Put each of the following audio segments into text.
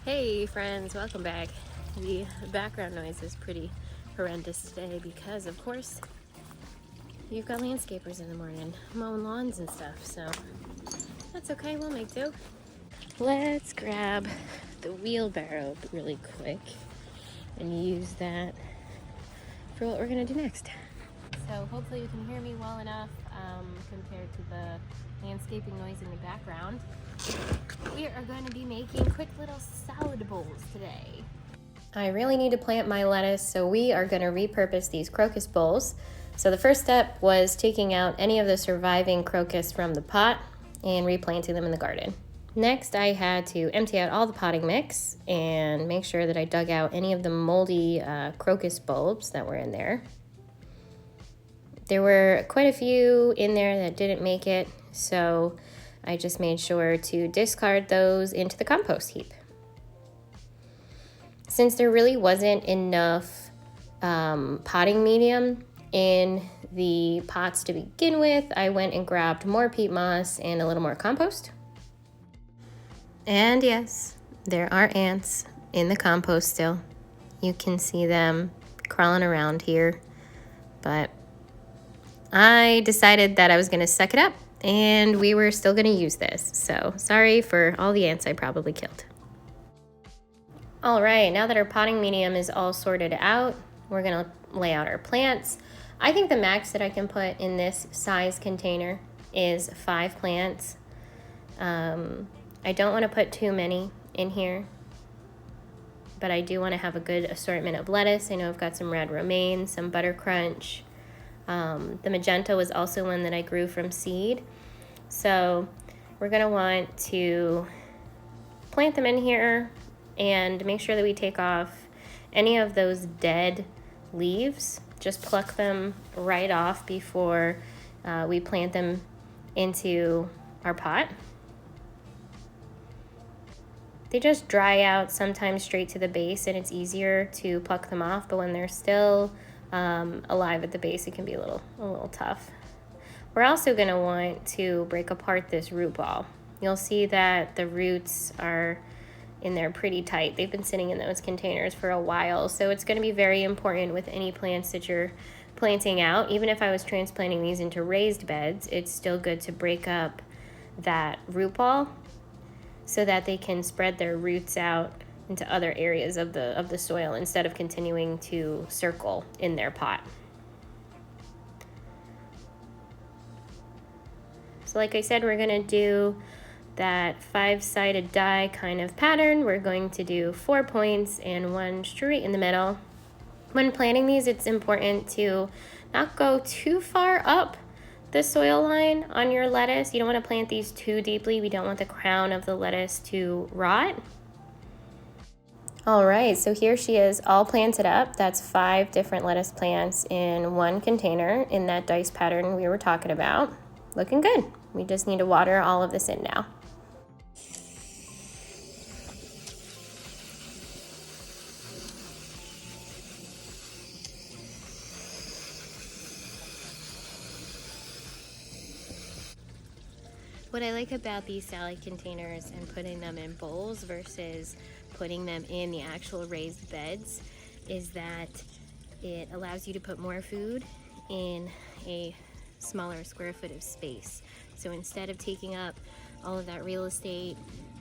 Hey friends, welcome back. The background noise is pretty horrendous today because of course you've got landscapers in the morning mowing lawns and stuff, so that's okay, we'll make do. Let's grab the wheelbarrow really quick and use that for what we're gonna do next. So hopefully you can hear me well enough compared to the landscaping noise in the background. We are going to be making quick little salad bowls today. I really need to plant my lettuce, so we are going to repurpose these crocus bowls. So the first step was taking out any of the surviving crocus from the pot and replanting them in the garden. Next, I had to empty out all the potting mix and make sure that I dug out any of the moldy crocus bulbs that were in there. There were quite a few in there that didn't make it, so I just made sure to discard those into the compost heap. Since there really wasn't enough potting medium in the pots to begin with, I went and grabbed more peat moss and a little more compost. And yes, there are ants in the compost still. You can see them crawling around here, but I decided that I was going to suck it up and we were still going to use this. So sorry for all the ants I probably killed. All right, now that our potting medium is all sorted out, we're going to lay out our plants. I think the max that I can put in this size container is 5 plants. I don't want to put too many in here, but I do want to have a good assortment of lettuce. I know I've got some red romaine, some butter crunch. The magenta was also one that I grew from seed. So we're going to want to plant them in here and make sure that we take off any of those dead leaves. Just pluck them right off before we plant them into our pot. They just dry out sometimes straight to the base and it's easier to pluck them off, but when they're still alive at the base, it can be a little tough. We're also going to want to break apart this root ball. You'll see that the roots are in there pretty tight. They've been sitting in those containers for a while, so it's going to be very important with any plants that you're planting out. Even if I was transplanting these into raised beds, it's still good to break up that root ball so that they can spread their roots out into other areas of the soil instead of continuing to circle in their pot. So like I said, we're going to do that 5-sided die kind of pattern. We're going to do 4 points and 1 straight in the middle. When planting these, it's important to not go too far up the soil line on your lettuce. You don't want to plant these too deeply. We don't want the crown of the lettuce to rot. All right, so here she is all planted up. That's 5 different lettuce plants in 1 container in that dice pattern we were talking about. Looking good. We just need to water all of this in now. What I like about these salad containers and putting them in bowls versus putting them in the actual raised beds is that it allows you to put more food in a smaller square foot of space. So instead of taking up all of that real estate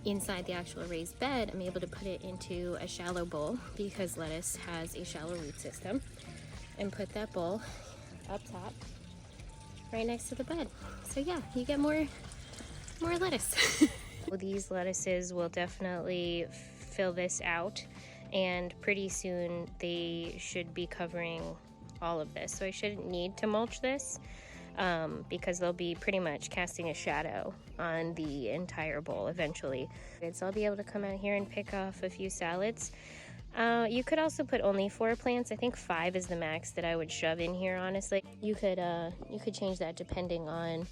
inside the actual raised bed, I'm able to put it into a shallow bowl because lettuce has a shallow root system, and put that bowl up top right next to the bed. So yeah, you get more lettuce. These lettuces will definitely fill this out, and pretty soon they should be covering all of this. So I shouldn't need to mulch this because they'll be pretty much casting a shadow on the entire bowl eventually. So I'll be able to come out here and pick off a few salads. You could also put only 4 plants. I think 5 is the max that I would shove in here, honestly. You could change that depending on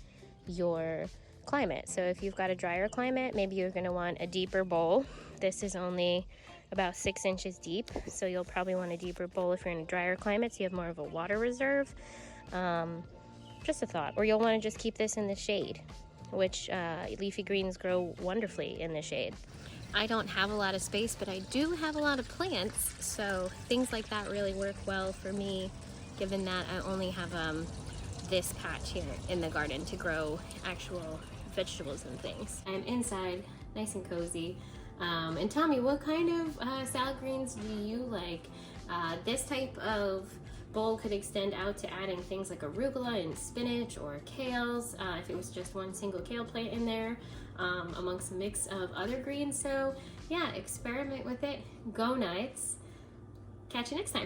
your climate. So if you've got a drier climate, maybe you're going to want a deeper bowl. This is only about 6 inches deep, so you'll probably want a deeper bowl if you're in a drier climate, so you have more of a water reserve. Just a thought. Or you'll want to just keep this in the shade, which leafy greens grow wonderfully in the shade. I don't have a lot of space, but I do have a lot of plants, so things like that really work well for me, given that I only have this patch here in the garden to grow actual vegetables and things. I'm inside, nice and cozy. And tell me, what kind of salad greens do you like? This type of bowl could extend out to adding things like arugula and spinach or kales, if it was just one single kale plant in there, amongst a mix of other greens. So yeah, experiment with it, go nuts. Catch you next time.